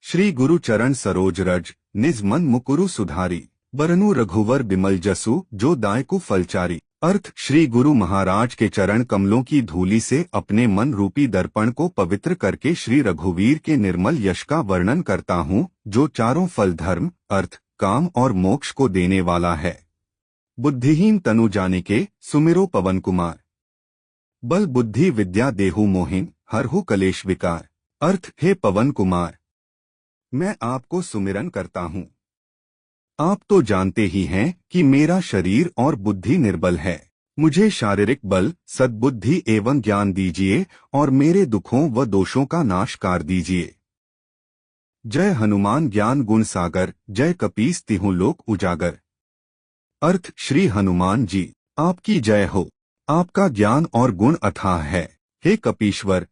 श्री गुरु चरण सरोज रज, निज मन मुकुरु सुधारी, बरनु रघुवर बिमल जसु, जो दायकु फलचारी। अर्थ, श्री गुरु महाराज के चरण कमलों की धूलि से अपने मन रूपी दर्पण को पवित्र करके श्री रघुवीर के निर्मल यश का वर्णन करता हूँ, जो चारों फल धर्म, अर्थ, काम और मोक्ष को देने वाला है। बुद्धिहीन तनु जानिके सुमिरो पवन कुमार, बल बुद्धि विद्या देहु मोहिन, हरहु कलेश विकार। अर्थ, हे पवन कुमार, मैं आपको सुमिरन करता हूँ। आप तो जानते ही हैं कि मेरा शरीर और बुद्धि निर्बल है। मुझे शारीरिक बल, सद्बुद्धि एवं ज्ञान दीजिए और मेरे दुखों व दोषों का नाश कर दीजिए। जय हनुमान ज्ञान गुण सागर, जय कपीस तिहु लोक उजागर। अर्थ, श्री हनुमान जी, आपकी जय हो। आपका ज्ञान और गुण अथाह है। हे कपीश्वर,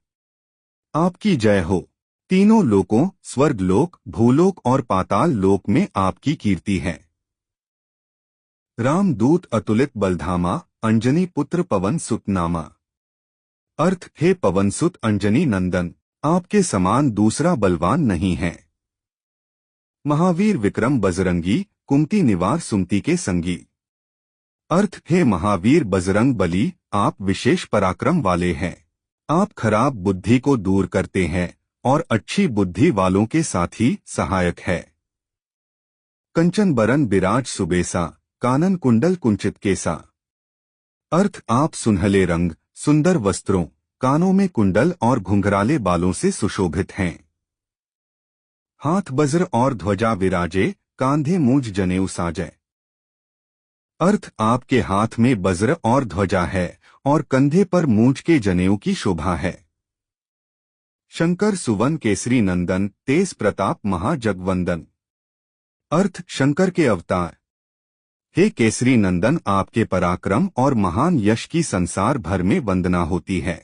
आपकी जय हो। तीनों लोकों, स्वर्ग लोक, भूलोक और पाताल लोक में आपकी कीर्ति है। रामदूत अतुलित बलधामा, अंजनी पुत्र पवन सुत नामा। अर्थ, हे पवन सुत अंजनी नंदन, आपके समान दूसरा बलवान नहीं है। महावीर विक्रम बजरंगी, कुमति निवार सुमति के संगी। अर्थ, हे महावीर बजरंग बली, आप विशेष पराक्रम वाले हैं। आप खराब बुद्धि को दूर करते हैं और अच्छी बुद्धि वालों के साथी सहायक है। कंचन बरन बिराज सुबेसा, कानन कुंडल कुंचित केसा। अर्थ, आप सुनहले रंग, सुंदर वस्त्रों, कानों में कुंडल और घुंघराले बालों से सुशोभित हैं। हाथ वज्र और ध्वजा विराजे, कांधे मूंज जनेऊ साजे। अर्थ, आपके हाथ में वज्र और ध्वजा है और कंधे पर मूंज के जनेऊ की शोभा है। शंकर सुवन केसरी नंदन, तेज प्रताप महाजगवंदन। अर्थ, शंकर के अवतार। हे केसरी नंदन, आपके पराक्रम और महान यश की संसार भर में वंदना होती है।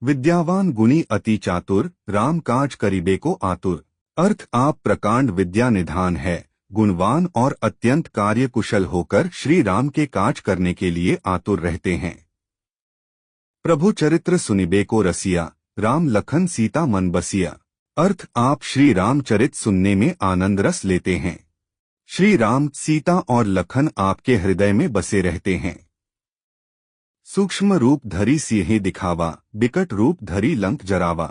विद्यावान गुणी अति चातुर, राम काज करीबे को आतुर। अर्थ, आप प्रकांड विद्या निधान है, गुणवान और अत्यंत कार्यकुशल होकर श्री राम के काज करने के लिए आतुर रहते हैं। प्रभु चरित्र सुनिबे को रसिया, राम लखन सीता मन बसिया। अर्थ, आप श्री रामचरित सुनने में आनंद रस लेते हैं। श्री राम, सीता और लखन आपके हृदय में बसे रहते हैं। सूक्ष्म रूप धरी सिंह दिखावा, बिकट रूप धरी लंक जरावा।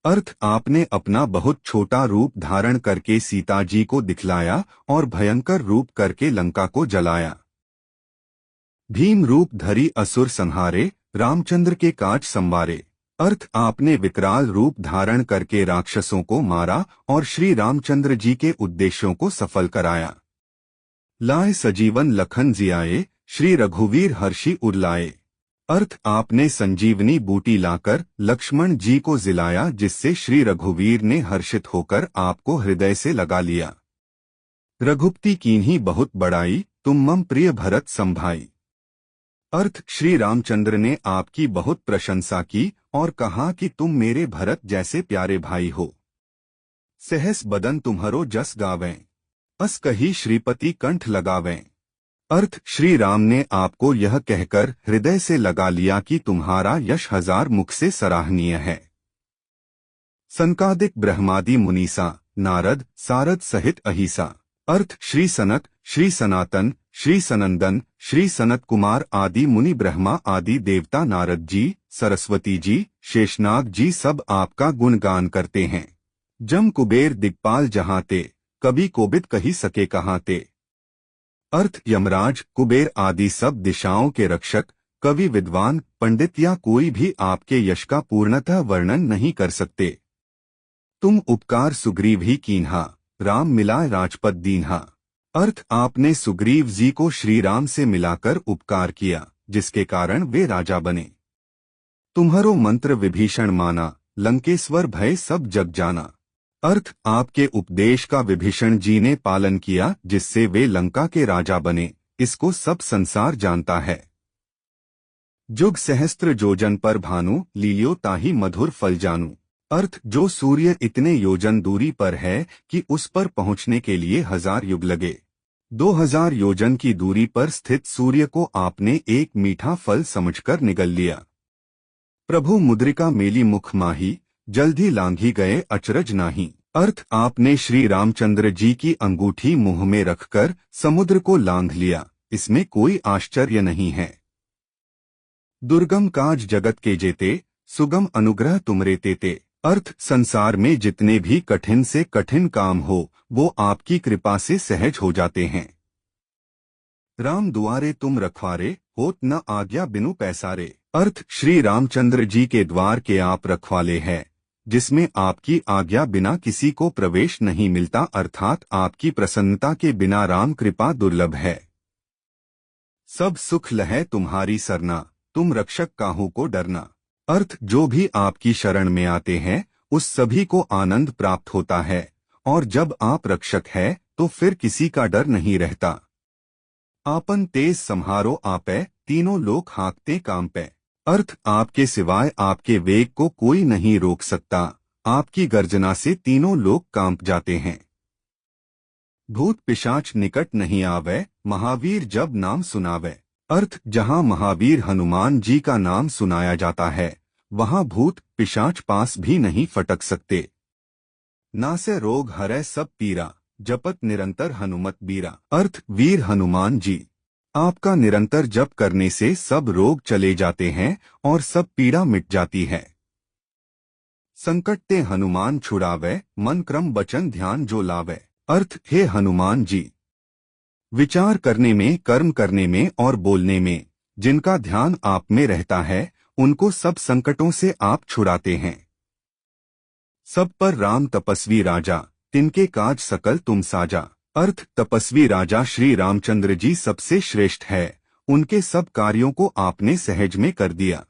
अर्थ, आपने अपना बहुत छोटा रूप धारण करके सीता जी को दिखलाया और भयंकर रूप करके लंका को जलाया। भीम रूप धरी असुर संहारे, रामचंद्र के काज संवारे। अर्थ, आपने विकराल रूप धारण करके राक्षसों को मारा और श्री रामचंद्र जी के उद्देश्यों को सफल कराया। लाए सजीवन लखन जियाए, श्री रघुवीर हर्षि उरलाए। अर्थ, आपने संजीवनी बूटी लाकर लक्ष्मण जी को जिलाया, जिससे श्री रघुवीर ने हर्षित होकर आपको हृदय से लगा लिया। रघुपति कीन्ही बहुत बड़ाई, तुम मम प्रिय भरत संभाई। अर्थ, श्री रामचंद्र ने आपकी बहुत प्रशंसा की और कहा कि तुम मेरे भरत जैसे प्यारे भाई हो। सहस बदन तुम्हरो जस गावें, अस कही श्रीपति कंठ लगावें। अर्थ, श्री राम ने आपको यह कहकर हृदय से लगा लिया कि तुम्हारा यश हजार मुख से सराहनीय है। सनकादिक ब्रह्मादि मुनीसा, नारद सारद सहित अहिसा। अर्थ, श्री सनक, श्री सनातन, श्री सनंदन, श्री सनत कुमार आदि मुनि, ब्रह्मा आदि देवता, नारद जी, सरस्वती जी, शेषनाग जी सब आपका गुणगान करते हैं। जम कुबेर दिक्पाल जहाँ ते, कभी कोबिद कही सके कहाँ ते। अर्थ, यमराज, कुबेर आदि सब दिशाओं के रक्षक, कवि, विद्वान, पंडित या कोई भी आपके यश का पूर्णतः वर्णन नहीं कर सकते। तुम उपकार सुग्रीव ही कीन्हा, राम मिलाए राजपद दीन्हा। अर्थ, आपने सुग्रीव जी को श्री राम से मिलाकर उपकार किया, जिसके कारण वे राजा बने। तुम्हारो मंत्र विभीषण माना, लंकेश्वर भय सब जग जाना। अर्थ, आपके उपदेश का विभीषण जी ने पालन किया, जिससे वे लंका के राजा बने, इसको सब संसार जानता है। जुग सहस्त्र जोजन पर भानु, लील्यो ताहि मधुर फल जानू। अर्थ, जो सूर्य इतने योजन दूरी पर है कि उस पर पहुंचने के लिए 1000 युग लगे। 2000 योजन की दूरी पर स्थित सूर्य को आपने एक मीठा फल समझकर निगल लिया। प्रभु मुद्रिका मेली मुख माही, जल्दी लांघी गए अचरज नाही। अर्थ आपने श्री रामचंद्र जी की अंगूठी मुंह में रखकर समुद्र को लांघ लिया, इसमें कोई आश्चर्य नहीं है। दुर्गम काज जगत के जेते, सुगम अनुग्रह तुमरे तेते। अर्थ संसार में जितने भी कठिन से कठिन काम हो वो आपकी कृपा से सहज हो जाते हैं। राम दुआरे तुम रखवारे, होत न आज्ञा बिनु पैसारे। अर्थ श्री रामचंद्र जी के द्वार के आप रखवाले हैं, जिसमें आपकी आज्ञा बिना किसी को प्रवेश नहीं मिलता, अर्थात आपकी प्रसन्नता के बिना राम कृपा दुर्लभ है। सब सुख लहै तुम्हारी सरना, तुम रक्षक काहू को डरना। अर्थ जो भी आपकी शरण में आते हैं उस सभी को आनंद प्राप्त होता है, और जब आप रक्षक है तो फिर किसी का डर नहीं रहता। आपन तेज सम्हारो आपे, तीनों लोग हाँकते काम पे। अर्थ आपके सिवाय आपके वेग को कोई नहीं रोक सकता, आपकी गर्जना से तीनों लोग कांप जाते हैं। भूत पिशाच निकट नहीं आवे, महावीर जब नाम सुनावे। अर्थ जहाँ महावीर हनुमान जी का नाम सुनाया जाता है वहाँ भूत पिशाच पास भी नहीं फटक सकते। नासे रोग हरै सब पीरा, जपत निरंतर हनुमत बीरा। अर्थ वीर हनुमान जी, आपका निरंतर जप करने से सब रोग चले जाते हैं और सब पीड़ा मिट जाती है। संकट ते हनुमान छुड़ावे, मन क्रम वचन ध्यान जो लावे। अर्थ हे हनुमान जी, विचार करने में, कर्म करने में और बोलने में जिनका ध्यान आप में रहता है उनको सब संकटों से आप छुड़ाते हैं। सब पर राम तपस्वी राजा, तिनके काज सकल तुम साजा। अर्थ तपस्वी राजा श्री रामचंद्र जी सबसे श्रेष्ठ है, उनके सब कार्यों को आपने सहज में कर दिया।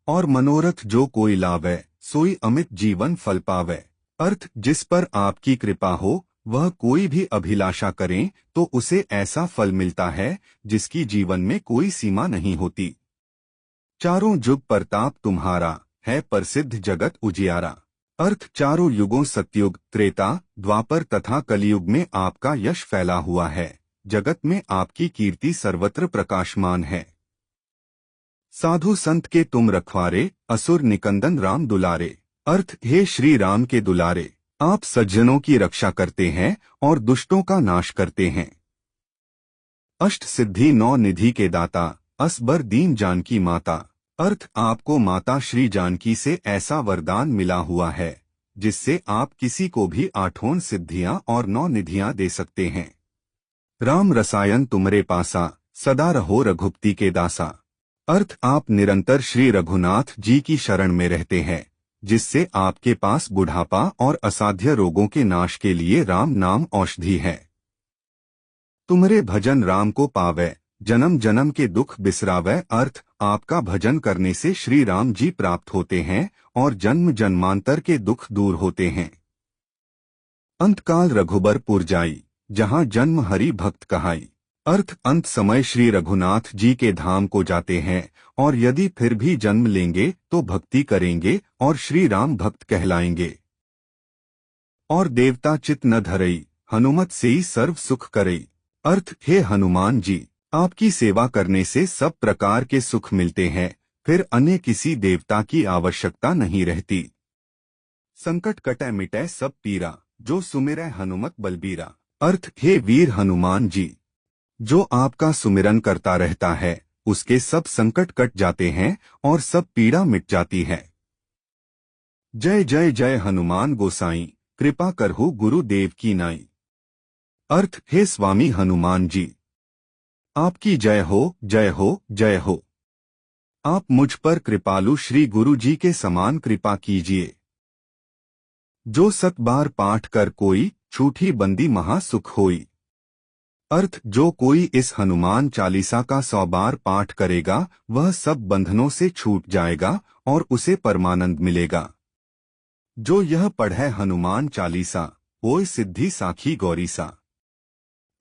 और मनोरथ जो कोई लावे, सोई अमित जीवन फल पावे। अर्थ जिस पर आपकी कृपा हो वह कोई भी अभिलाषा करें तो उसे ऐसा फल मिलता है जिसकी जीवन में कोई सीमा नहीं होती। चारों युग प्रताप तुम्हारा, है प्रसिद्ध जगत उजियारा। अर्थ चारों युगों सतयुग, त्रेता, द्वापर तथा कलयुग में आपका यश फैला हुआ है, जगत में आपकी कीर्ति सर्वत्र प्रकाशमान है। साधु संत के तुम रखवारे, असुर निकंदन राम दुलारे। अर्थ हे श्री राम के दुलारे, आप सज्जनों की रक्षा करते हैं और दुष्टों का नाश करते हैं। अष्ट सिद्धि नौ निधि के दाता, असबर दीन जानकी माता। अर्थ आपको माता श्री जानकी से ऐसा वरदान मिला हुआ है जिससे आप किसी को भी आठों सिद्धियां और 9 निधियां दे सकते हैं। राम रसायन तुमरे पासा, सदा रहो रघुपति के दासा। अर्थ आप निरंतर श्री रघुनाथ जी की शरण में रहते हैं, जिससे आपके पास बुढ़ापा और असाध्य रोगों के नाश के लिए राम नाम औषधि है। तुमरे भजन राम को पावे, जन्म जन्म के दुख बिसरावे। अर्थ आपका भजन करने से श्री राम जी प्राप्त होते हैं और जन्म जन्मांतर के दुख दूर होते हैं। अंतकाल रघुबरपुर जाई, जहाँ जन्म हरि भक्त कहाई। अर्थ अंत समय श्री रघुनाथ जी के धाम को जाते हैं और यदि फिर भी जन्म लेंगे तो भक्ति करेंगे और श्री राम भक्त कहलाएंगे। और देवता चित न धरई, हनुमत से ही सर्व सुख करई। अर्थ हे हनुमान जी, आपकी सेवा करने से सब प्रकार के सुख मिलते हैं, फिर अन्य किसी देवता की आवश्यकता नहीं रहती। संकट कटै मिटै सब पीरा, जो सुमिरै हनुमत बलबीरा। अर्थ हे वीर हनुमान जी, जो आपका सुमिरन करता रहता है उसके सब संकट कट जाते हैं और सब पीड़ा मिट जाती है। जय जय जय हनुमान गोसाई, कृपा करहु गुरुदेव की नाई। अर्थ हे स्वामी हनुमान जी, आपकी जय हो, जय हो, जय हो। आप मुझ पर कृपालु श्री गुरु जी के समान कृपा कीजिए। जो 7 बार पाठ कर कोई, छूटी बंदी महा सुख होई। अर्थ जो कोई इस हनुमान चालीसा का 100 बार पाठ करेगा वह सब बंधनों से छूट जाएगा और उसे परमानंद मिलेगा। जो यह पढ़े हनुमान चालीसा, ओय सिद्धि साखी गौरीसा।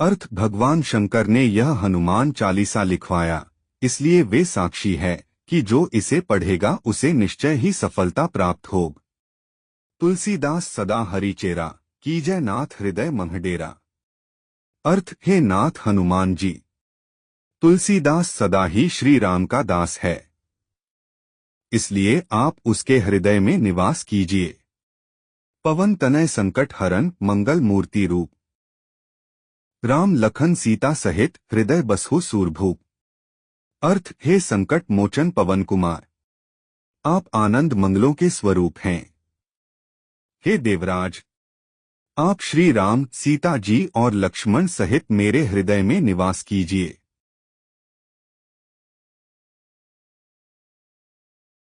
अर्थ भगवान शंकर ने यह हनुमान चालीसा लिखवाया, इसलिए वे साक्षी है कि जो इसे पढ़ेगा उसे निश्चय ही सफलता प्राप्त होगी। तुलसीदास सदा हरिचेरा, कीजय नाथ हृदय मंहडेरा। अर्थ हे नाथ हनुमान जी, तुलसीदास सदा ही श्री राम का दास है, इसलिए आप उसके हृदय में निवास कीजिए। पवन तनय संकट हरन मंगल मूर्ति रूप। राम लखन सीता सहित हृदय बसहु सूरभूप। अर्थ, हे संकट मोचन पवन कुमार, आप आनंद मंगलों के स्वरूप हैं। हे देवराज, आप श्री राम, सीता जी और लक्ष्मण सहित मेरे हृदय में निवास कीजिए।